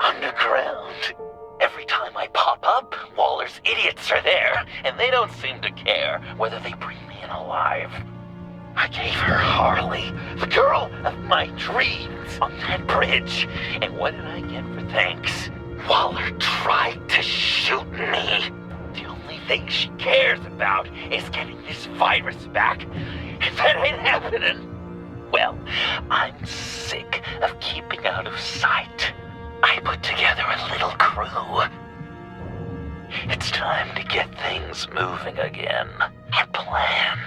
underground. Every time I pop up, Waller's idiots are there, and they don't seem to care whether they bring me in alive. I gave her Harley, the girl of my dreams, on that bridge, and what did I get for thanks? Waller tried to shoot me. The only thing she cares about is getting this virus back. If that ain't happening, well, I'm sick of keeping out of sight. I put together a little crew. It's time to get things moving again. A plan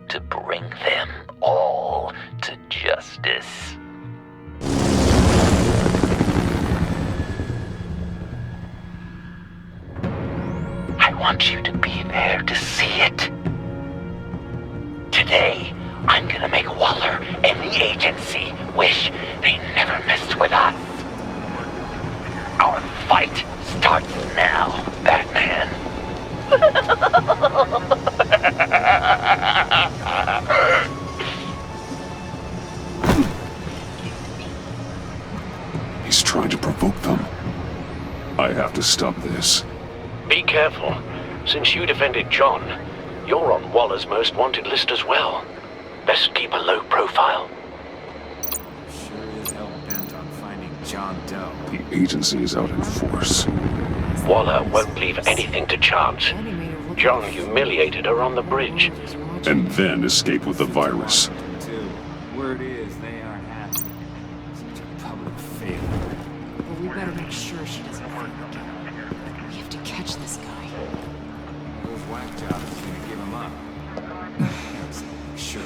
to bring them all to justice. I want you to be there to see it. Today, I'm gonna make Waller and the agency wish they never messed with us. Our fight starts now, Batman. He's trying to provoke them. I have to stop this. Be careful. Since you defended John, you're on Waller's most wanted list as well. Best keep a low profile. Sure is hell bent on finding John Doe. The agency is out in force. Waller won't leave anything to chance. John humiliated her on the bridge. And then escape with the virus. Word is they aren't happy. Such a public failure. But we better make sure she doesn't find again. We have to catch this guy. Those whack jobs are gonna give him up. Sure.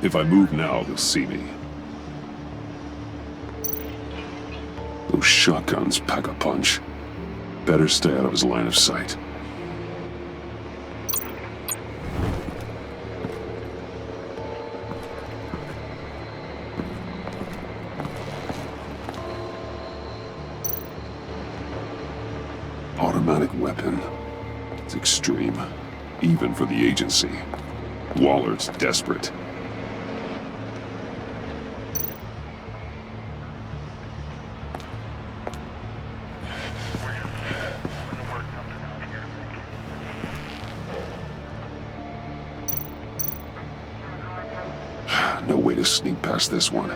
If I move now, they'll see me. Those shotguns pack a punch. Better stay out of his line of sight. Automatic weapon. It's extreme, even for the agency. Waller's desperate. No way to sneak past this one.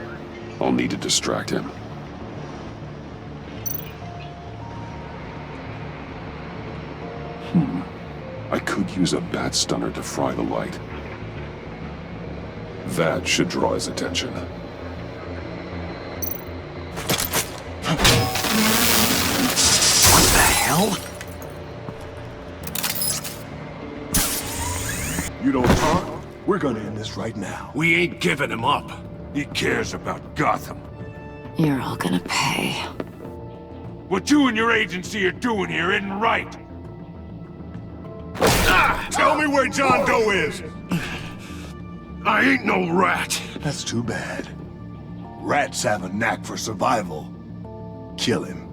I'll need to distract him. I could use a bat stunner to fry the light. That should draw his attention. What the hell? You don't talk? We're gonna end this right now. We ain't giving him up. He cares about Gotham. You're all gonna pay. What you and your agency are doing here isn't right. Tell me where John Doe is! I ain't no rat. That's too bad. Rats have a knack for survival. Kill him.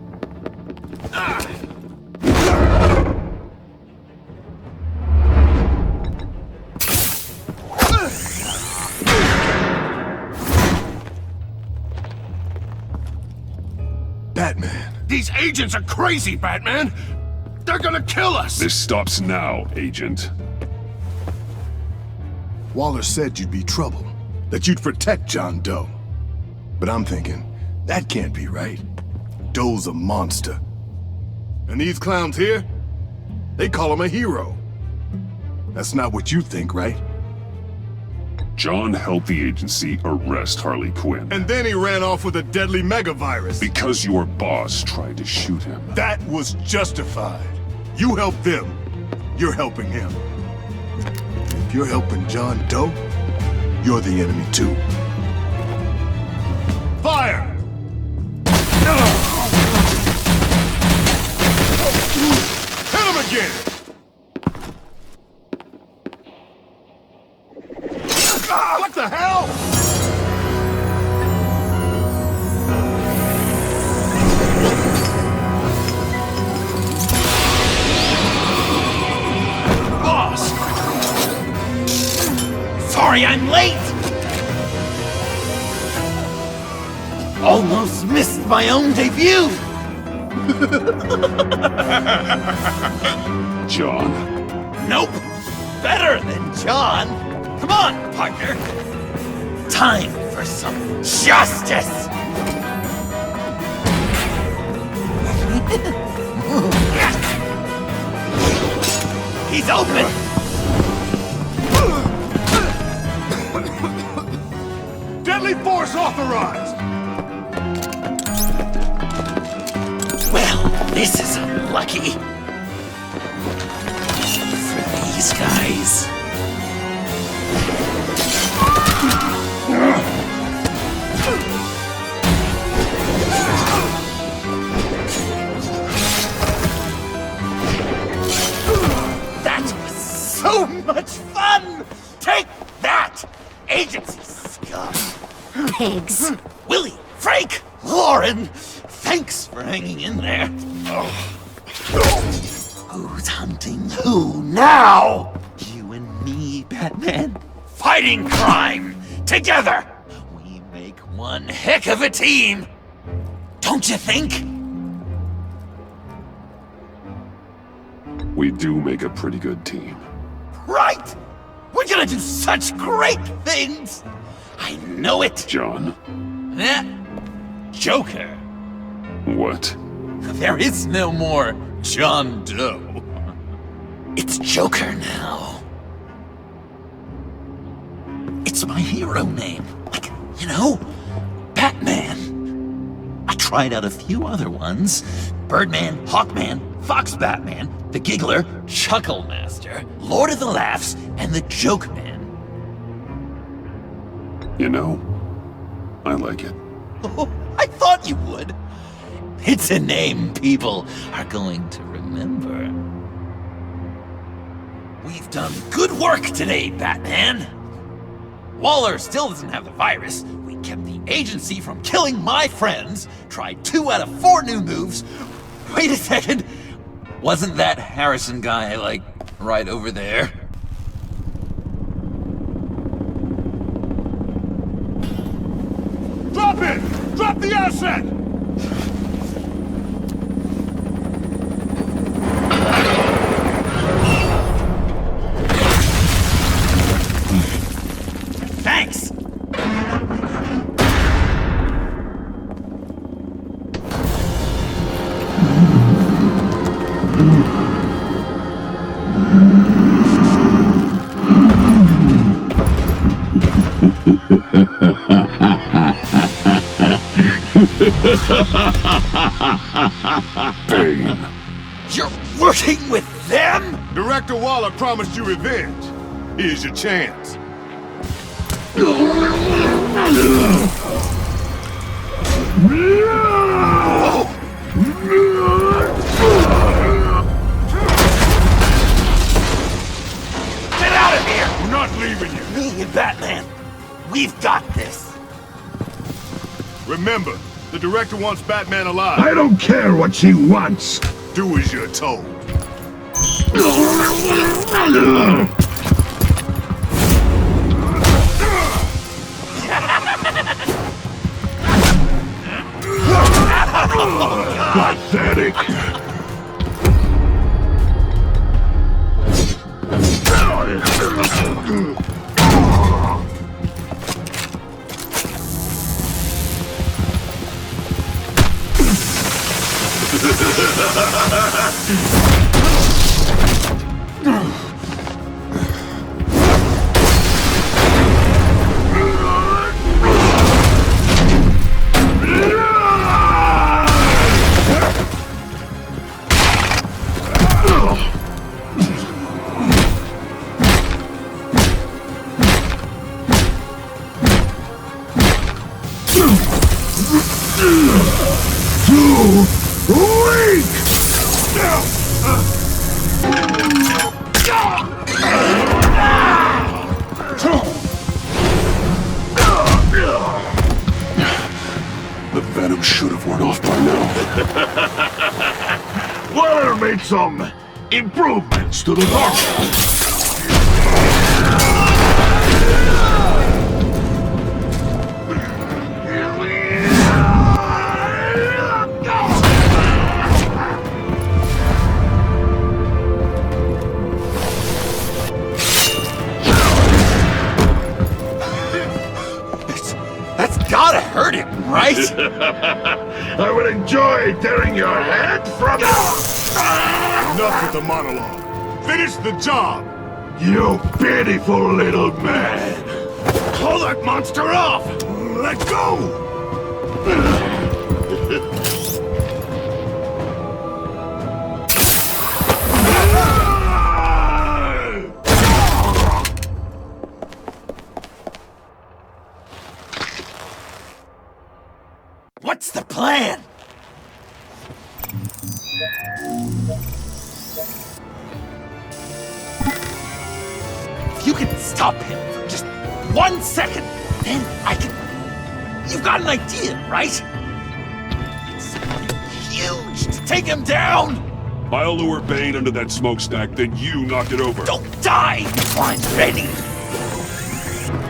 Batman. These agents are crazy, Batman. They're gonna kill us. This stops now, Agent. Waller said you'd be trouble, that you'd protect John Doe. But I'm thinking, that can't be right. Doe's a monster. And these clowns here, they call him a hero. That's not what you think, right? John helped the agency arrest Harley Quinn. And then he ran off with a deadly megavirus. Because your boss tried to shoot him. That was justified. You helped them, you're helping him. If you're helping John Doe, you're the enemy too. Fire! Hit him again! What the hell? Boss! Sorry I'm late! Almost missed my own debut! John. Nope! Better than John! Come on, partner! Time for some justice! He's open! Deadly force authorized! Well, this is unlucky. For these guys. That was so much fun! Take that, agency scum! Pigs. Willie, Frank, Lauren, thanks for hanging in there. Who's hunting who now? You and me, Batman. Fighting crime together. We make one heck of a team. Don't you think? We do make a pretty good team. Right? We're gonna do such great things. I know it. John. Eh? Joker. What? There is no more John Doe. It's Joker now. It's my hero name. Like, you know, Batman. I tried out a few other ones. Birdman, Hawkman, Fox Batman, the Giggler, Chuckle Master, Lord of the Laughs, and the Joke Man. You know, I like it. Oh, I thought you would. It's a name people are going to remember. We've done good work today, Batman. Waller still doesn't have the virus. We kept the agency from killing my friends. Tried 2 out of 4 new moves. Wait a second. Wasn't that Harrison guy, like, right over there? Drop it! Drop the asset! Thanks! Bane. You're working with them? Director Waller promised you revenge. Here's your chance. Get out of here! We're not leaving you. Me and Batman, we've got this. Remember, the director wants Batman alive. I don't care what she wants. Do as you're told. Pathetic. The venom should have worn off by now. Waller made some improvements to the doctor. it! I would enjoy tearing your head from Enough with the monologue. Finish the job! You pitiful little man! Call that monster off! Let go! What's the plan? If you can stop him for just 1 second, then I can... You've got an idea, right? Something huge to take him down! I'll lure Bane under that smokestack, then you knock it over. Don't die before I'm ready!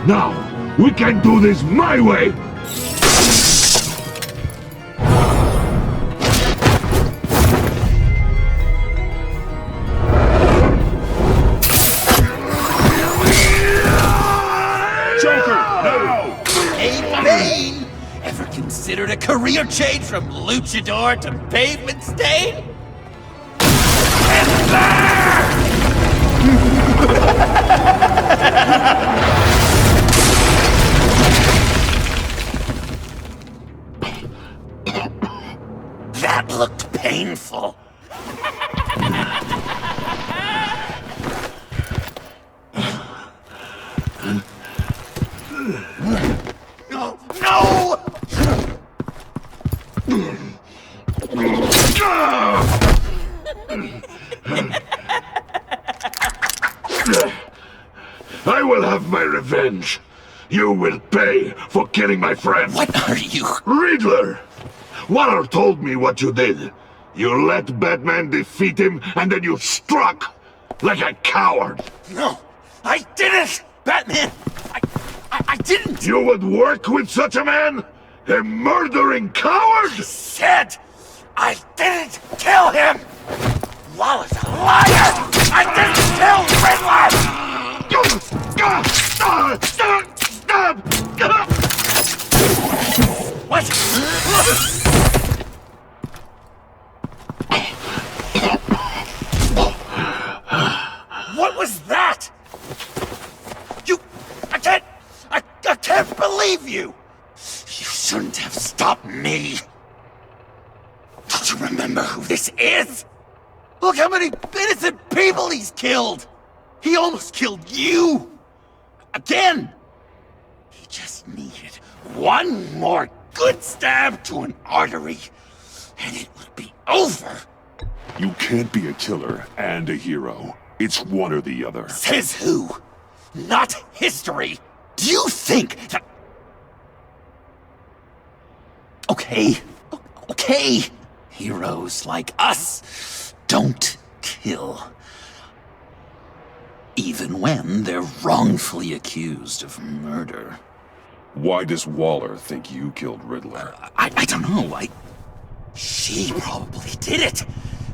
Now, we can do this my way! Considered a career change from luchador to pavement stain? That looked painful. No! I will have my revenge. You will pay for killing my friend. What are you? Riddler! Waller told me what you did. You let Batman defeat him, and then you struck like a coward. No, I didn't! Batman! I didn't! You would work with such a man? A murdering coward? I said I didn't kill him! Waller's a liar! I didn't kill Riddler! What? What was that? I can't believe you! You shouldn't have stopped me! Don't you remember who this is? Look how many innocent people he's killed! He almost killed you! Again! He just needed one more good stab to an artery, and it would be over! You can't be a killer and a hero. It's one or the other. Says who? Not history! Do you think that... Okay. Heroes like us don't kill. Even when they're wrongfully accused of murder. Why does Waller think you killed Riddler? I don't know. She probably did it.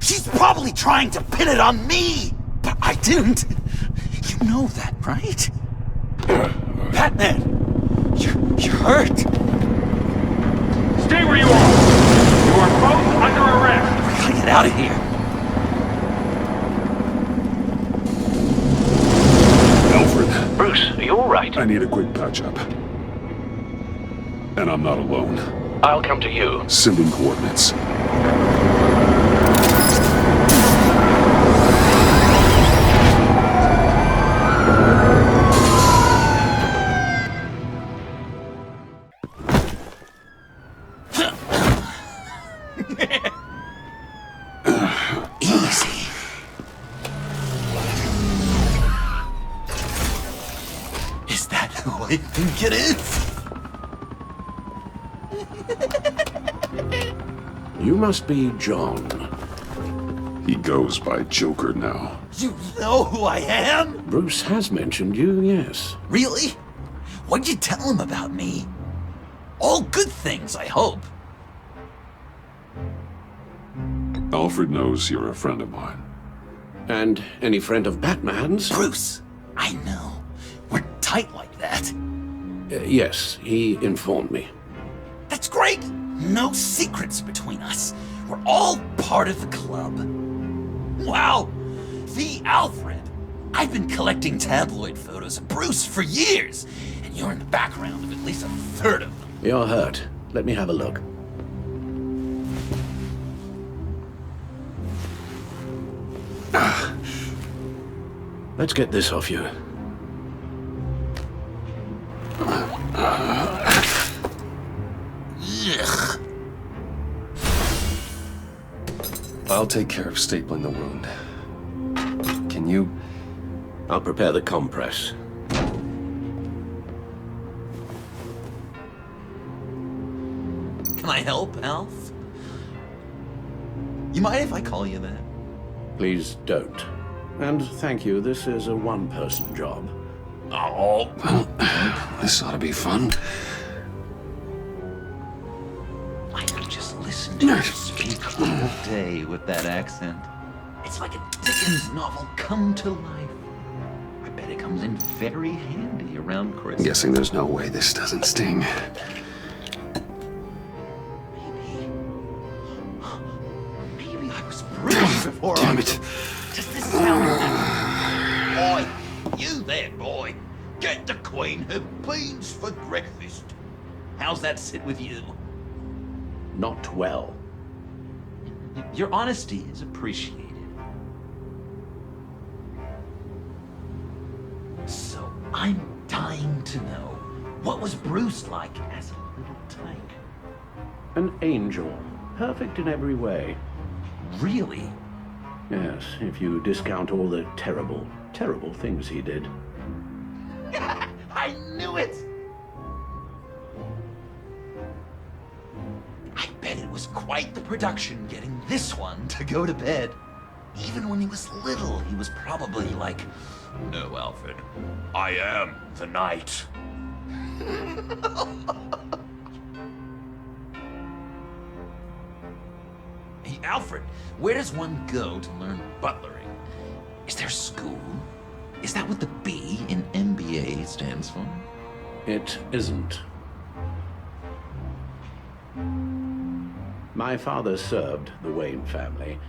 She's probably trying to pin it on me. But I didn't. You know that, right? Batman! You're hurt. Stay where you are! You are both under arrest! We gotta get out of here. Alfred, Bruce, are you all right? I need a quick patch-up. And I'm not alone. I'll come to you. Sending coordinates. Easy. Is that who I think it is? You must be John. He goes by Joker now. You know who I am? Bruce has mentioned you, yes. Really? What'd you tell him about me? All good things, I hope. Alfred knows you're a friend of mine. And any friend of Batman's? Bruce, I know. We're tight like that. Yes, he informed me. That's great! No secrets between us. We're all part of the club. Wow! The Alfred! I've been collecting tabloid photos of Bruce for years, and you're in the background of at least a third of them. You're hurt. Let me have a look. Let's get this off you. Ugh. I'll take care of stapling the wound. Can you? I'll prepare the compress. Can I help, Alf? You mind if I call you that? Please don't. And thank you, this is a one-person job. Oh, this ought to be fun. I could just listen to you speak all day with that accent. It's like a Dickens novel come to life. I bet it comes in very handy around Christmas. Guessing there's no way this doesn't sting. Maybe I was bruised before. Damn it. Does this sound like... Boy, you there, boy. Get the Queen her beans for breakfast. How's that sit with you? Not well. Your honesty is appreciated. So, I'm dying to know, what was Bruce like as a little tyke? An angel. Perfect in every way. Really? Yes, if you discount all the terrible, terrible things he did. I knew it! I bet it was quite the production getting this one to go to bed. Even when he was little, he was probably like, "No, Alfred, I am the knight." Hey, Alfred, where does one go to learn butlering? Is there school? Is that what the B in MBA stands for? It isn't. My father served the Wayne family.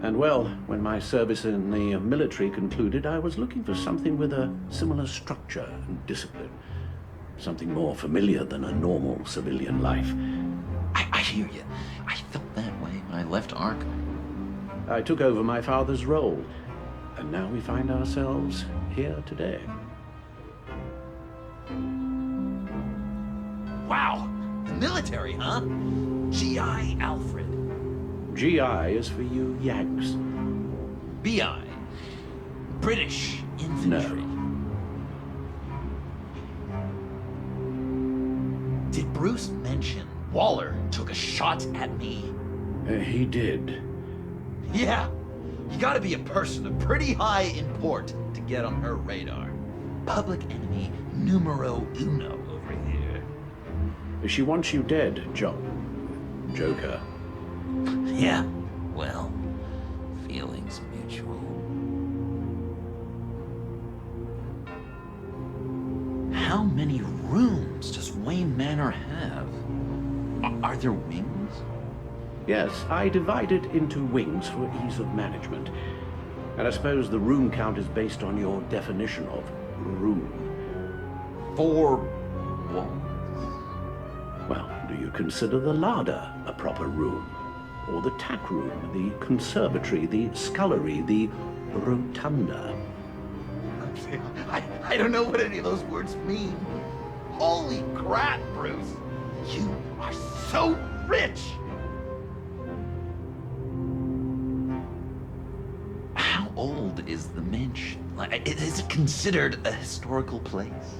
And well, when my service in the military concluded, I was looking for something with a similar structure and discipline. Something more familiar than a normal civilian life. I hear you. I felt that way when I left Arkham. I took over my father's role, and now we find ourselves here today. Wow, the military, huh? GI Alfred. GI is for you Yanks. BI. British infantry. Did Bruce mention Waller took a shot at me? He did. Yeah. You gotta be a person of pretty high import to get on her radar. Public enemy numero uno over here. She wants you dead, Joker. Yeah, well, feelings mutual. How many rooms does Wayne Manor have? Are there wings? Yes, I divide it into wings for ease of management. And I suppose the room count is based on your definition of room. 4 walls? Well, do you consider the larder a proper room? Or the tack room, the conservatory, the scullery, the rotunda? I don't know what any of those words mean. Holy crap, Bruce! You are so rich! How old is the mansion? Like, is it considered a historical place?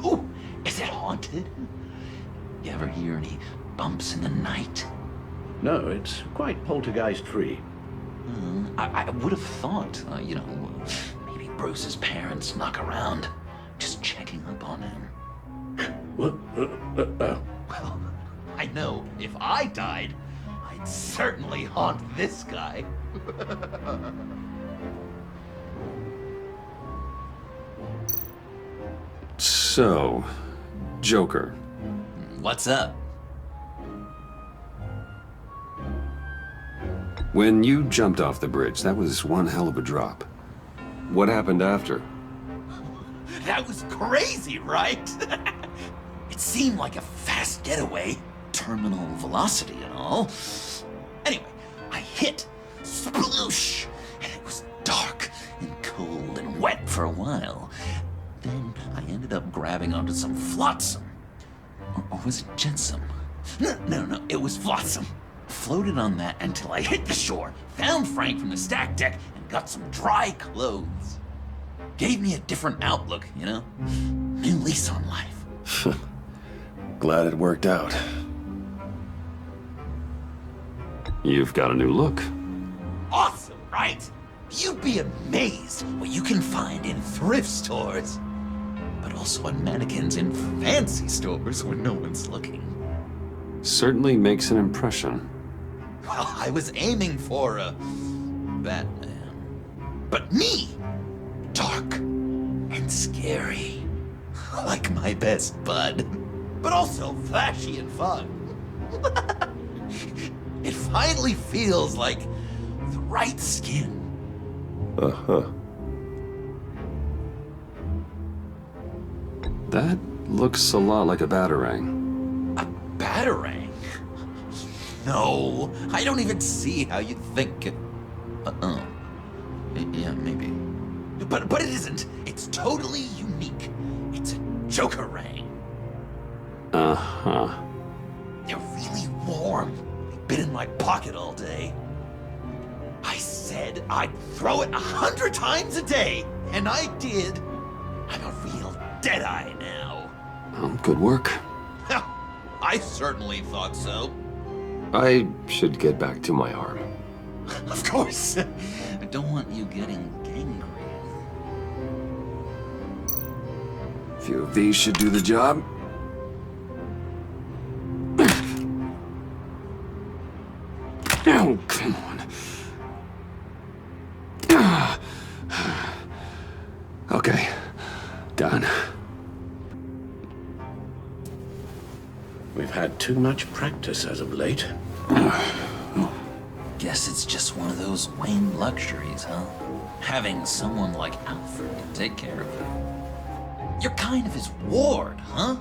Ooh, is it haunted? You ever hear any bumps in the night? No, it's quite poltergeist-free. I would have thought, maybe Bruce's parents snuck around, just checking up on him. Well, I know if I died, I'd certainly haunt this guy. So, Joker. What's up? When you jumped off the bridge, that was one hell of a drop. What happened after? That was crazy, right? It seemed like a fast getaway, terminal velocity and all. Anyway, I hit, sploosh, and it was dark and cold and wet for a while. Then I ended up grabbing onto some flotsam. Or was it jetsam? No, it was flotsam. Floated on that until I hit the shore, found Frank from the stack deck, and got some dry clothes. Gave me a different outlook, you know? New lease on life. Glad it worked out. You've got a new look. Awesome, right? You'd be amazed what you can find in thrift stores. But also on mannequins in fancy stores when no one's looking. Certainly makes an impression. Well, I was aiming for a Batman. But me! Dark and scary. Like my best bud. But also flashy and fun. It finally feels like the right skin. Uh-huh. That looks a lot like a batarang. A batarang? No, I don't even see how you think it... Yeah, maybe. But it isn't. It's totally unique. It's a Jokerang. Uh-huh. They're really warm. They've been in my pocket all day. I said I'd throw it 100 times a day, and I did. I'm a real deadeye now. Well, good work. I certainly thought so. I should get back to my arm. Of course. I don't want you getting gangrene. A few of these should do the job. Oh, come on. Okay, done. We've had too much practice as of late. Guess it's just one of those Wayne luxuries, huh? Having someone like Alfred to take care of you. You're kind of his ward, huh?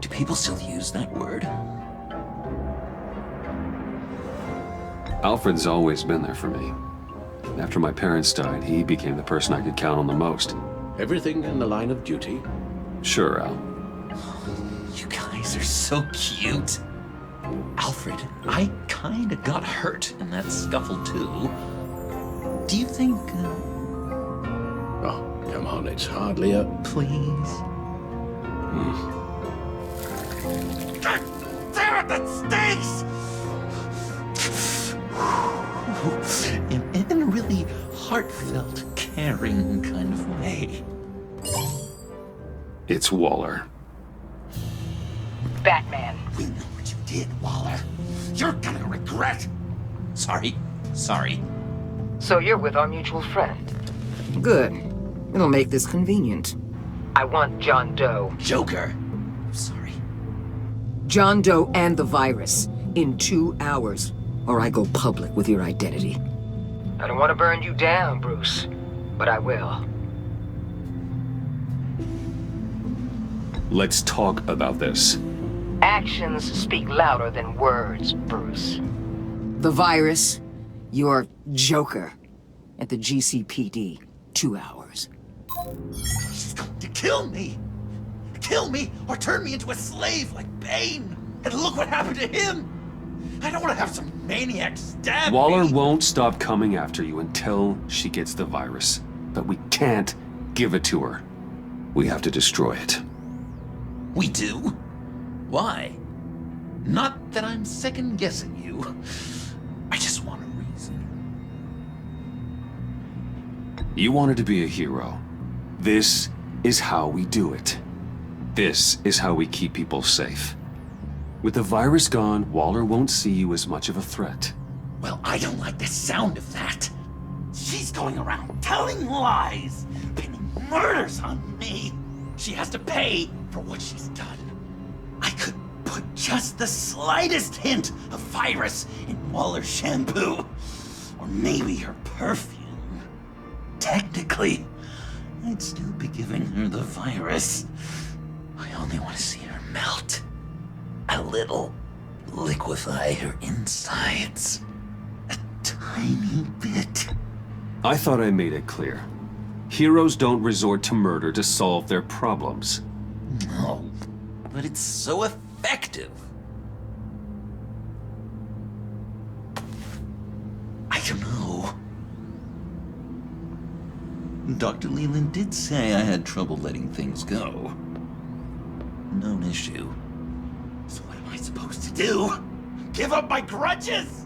Do people still use that word? Alfred's always been there for me. After my parents died, he became the person I could count on the most. Everything in the line of duty. Sure, Al. You guys are so cute. Alfred, I kinda got hurt in that scuffle too. Do you think... Oh, come on, it's hardly a... Please? God damn it, that stinks! In a really heartfelt, caring kind of way. It's Waller. Batman. We know what you did, Waller. You're gonna regret. Sorry. So you're with our mutual friend. Good. It'll make this convenient. I want John Doe. Joker. Sorry. John Doe and the virus in 2 hours, or I go public with your identity. I don't want to burn you down, Bruce, but I will. Let's talk about this. Actions speak louder than words, Bruce. The virus, your Joker, at the GCPD, 2 hours. She's going to kill me! Kill me or turn me into a slave like Bane! And look what happened to him! I don't want to have some maniac stab Waller me! won't stop coming after you until she gets the virus. But we can't give it to her. We have to destroy it. We do? Why? Not that I'm second-guessing you. I just want a reason. You wanted to be a hero. This is how we do it. This is how we keep people safe. With the virus gone, Waller won't see you as much of a threat. Well, I don't like the sound of that. She's going around telling lies, pinning murders on me. She has to pay for what she's done. I could put just the slightest hint of virus in Waller's shampoo. Or maybe her perfume. Technically, I'd still be giving her the virus. I only want to see her melt. A little. Liquefy her insides. A tiny bit. I thought I made it clear. Heroes don't resort to murder to solve their problems. No, but it's so effective. I don't know. Dr. Leland did say I had trouble letting things go. Known issue. So what am I supposed to do? Give up my grudges?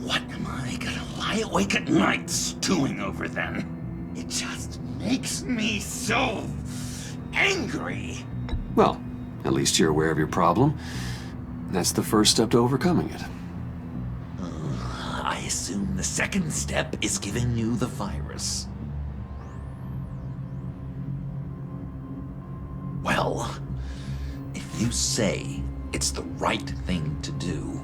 What am I gonna lie awake at night stewing over then? It just makes me so angry. Well, at least you're aware of your problem. That's the first step to overcoming it. I assume the second step is giving you the virus. Well, if you say it's the right thing to do,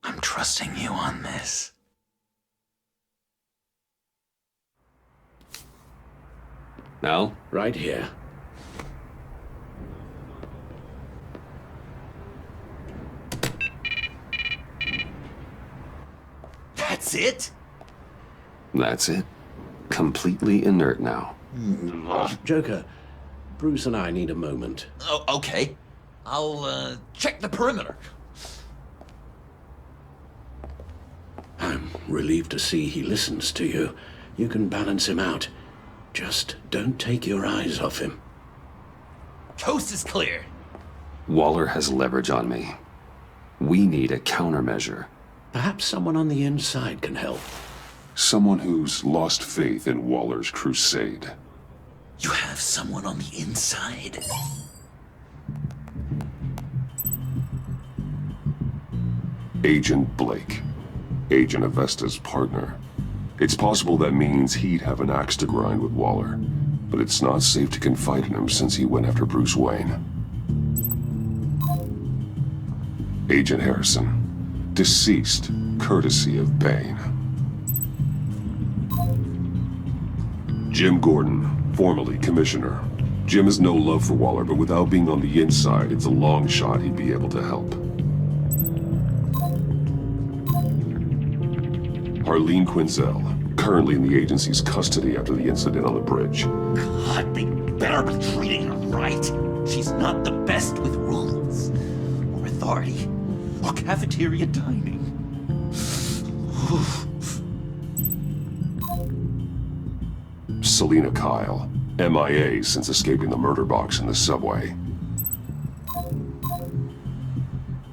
I'm trusting you on this. Now? Right here. That's it? That's it. Completely inert now. Joker, Bruce and I need a moment. Oh, okay. I'll, check the perimeter. I'm relieved to see he listens to you. You can balance him out. Just don't take your eyes off him. Coast is clear. Waller has leverage on me. We need a countermeasure. Perhaps someone on the inside can help. Someone who's lost faith in Waller's crusade. You have someone on the inside? Agent Blake. Agent Avesta's partner. It's possible that means he'd have an axe to grind with Waller, but it's not safe to confide in him since he went after Bruce Wayne. Agent Harrison. Deceased, courtesy of Bane. Jim Gordon, formerly Commissioner. Jim has no love for Waller, but without being on the inside, it's a long shot he'd be able to help. Arlene Quinzel, currently in the agency's custody after the incident on the bridge. God, they better be treating her right. She's not the best with rules, or authority, or cafeteria dining. Selina Kyle, MIA since escaping the murder box in the subway.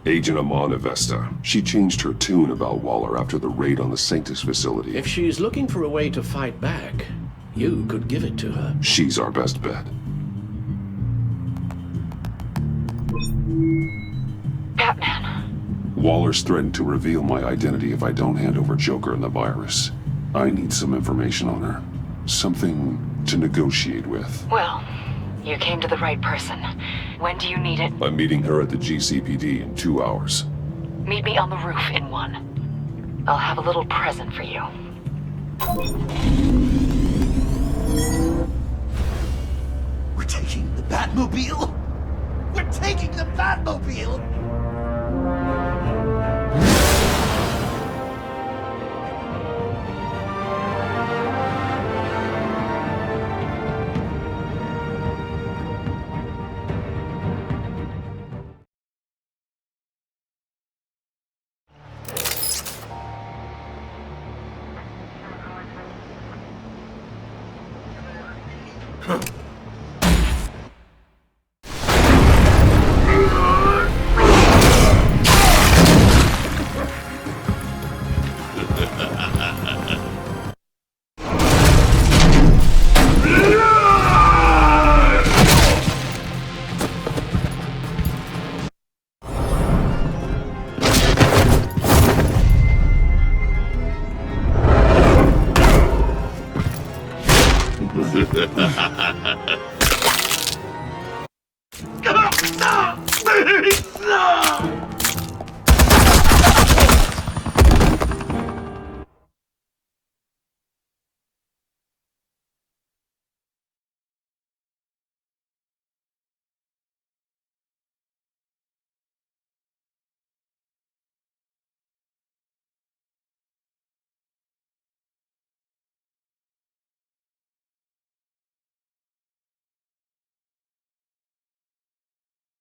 Agent Amon Avesta. She changed her tune about Waller after the raid on the Sanctus facility. If she's looking for a way to fight back, you could give it to her. She's our best bet. Batman. Waller's threatened to reveal my identity if I don't hand over Joker and the virus. I need some information on her. Something to negotiate with. Well, you came to the right person. When do you need it? I'm meeting her at the GCPD in 2 hours. Meet me on the roof in 1. I'll have a little present for you. We're taking the Batmobile? We're taking the Batmobile! Huh.